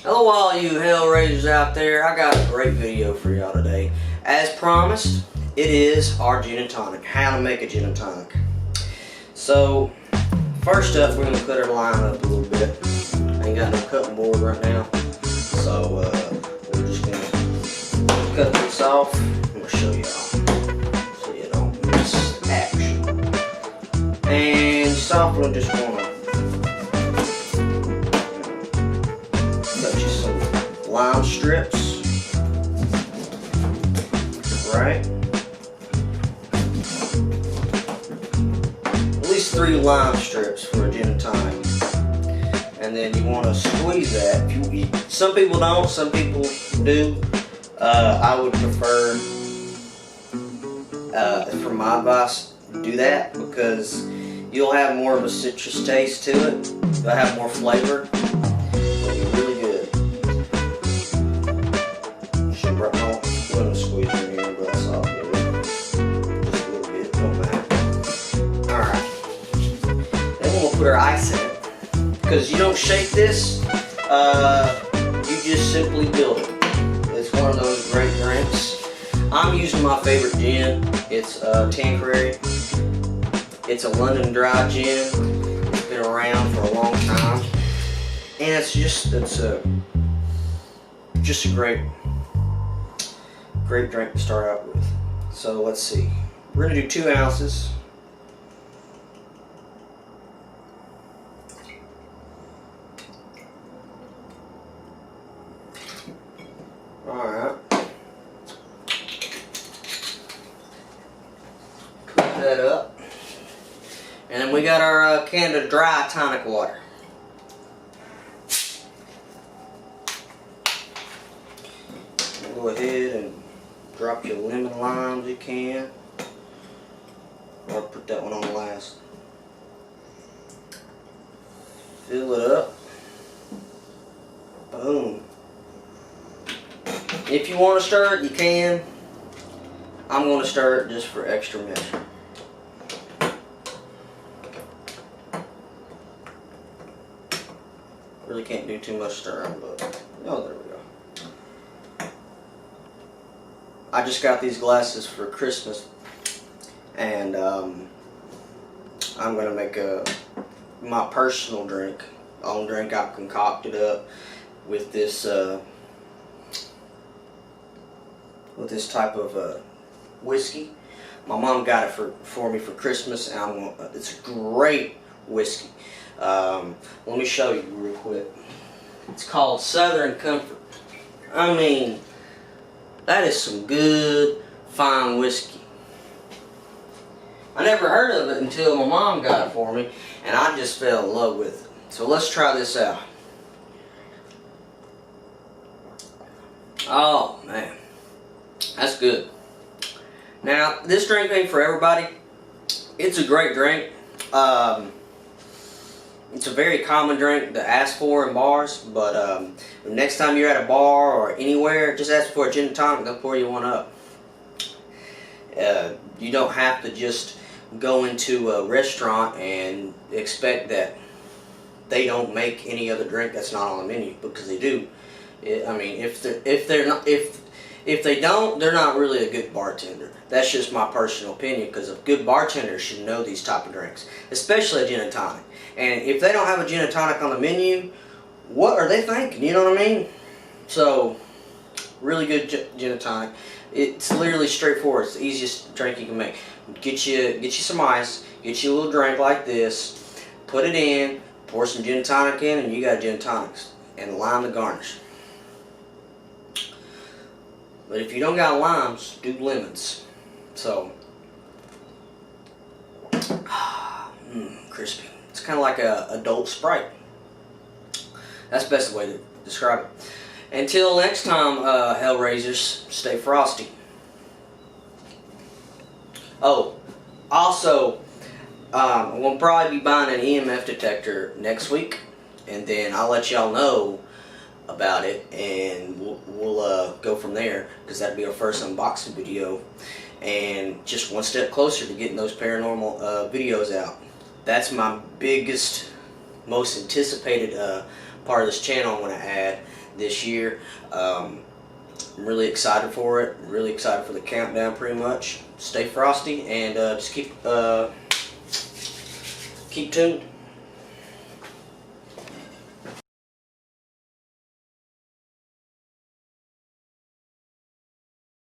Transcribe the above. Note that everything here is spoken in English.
Hello all you Hellraisers out there. I got a great video for y'all today. As promised, it is our gin and tonic. How to make a gin and tonic. So, first up, we're going to cut our lime up a little bit. I ain't got no cutting board right now. So, we're just going to cut this off. I'm going to show y'all so you don't miss action. And softly just want to lime strips, right? At least 3 lime strips for a gin and tonic. And then you want to squeeze that. Some people don't, some people do. I would prefer, for my advice, do that because you'll have more of a citrus taste to it. You'll have more flavor. It'll be really good. I'm going to squeeze in here, but that's all good. Just a little bit, don't matter. Alright. Then we'll put our ice in it. Because you don't shake this, you just simply build it. It's one of those great drinks. I'm using my favorite gin. It's Tanqueray. It's a London dry gin. It's been around for a long time. And it's just a great drink to start out with. So let's see. We're going to do 2 ounces. Alright. Put that up. And then we got our can of dry tonic water. Go ahead and drop your lemon limes you can. I'll put that one on last. Fill it up. Boom. If you want to stir it, you can. I'm going to stir it just for extra measure. Really can't do too much stirring, but oh, there we go. I just got these glasses for Christmas, and I'm going to make my personal drink, own drink I've concocted up with this type of whiskey. My mom got it for me for Christmas, and it's a great whiskey. Let me show you real quick. It's called Southern Comfort. I mean, that is some good, fine whiskey. I never heard of it until my mom got it for me, and I just fell in love with it. So let's try this out. Oh, man. That's good. Now, this drink ain't for everybody. It's a great drink. It's a very common drink to ask for in bars, but next time you're at a bar or anywhere, just ask for a gin and tonic, they'll pour you one up. You don't have to just go into a restaurant and expect that they don't make any other drink that's not on the menu, because they do. I mean, if they don't, they're not really a good bartender. That's just my personal opinion, because a good bartender should know these type of drinks, especially a gin and tonic. And if they don't have a gin and tonic on the menu, what are they thinking? You know what I mean? So, really good gin and tonic. It's literally straightforward. It's the easiest drink you can make. Get you some ice. Get you a little drink like this. Put it in. Pour some gin and tonic in, and you got gin and tonics. And lime the garnish. But if you don't got limes, do lemons. So, crispy. It's kind of like a adult Sprite. That's the best way to describe it. Until next time, Hellraisers, stay frosty. Oh, also, I'm going to probably be buying an EMF detector next week, and then I'll let y'all know about it, and we'll go from there, because that'll be our first unboxing video, and just one step closer to getting those paranormal videos out. That's my biggest, most anticipated part of this channel I'm going to add this year. I'm really excited for it. Really excited for the countdown. Pretty much. Stay frosty and just keep tuned.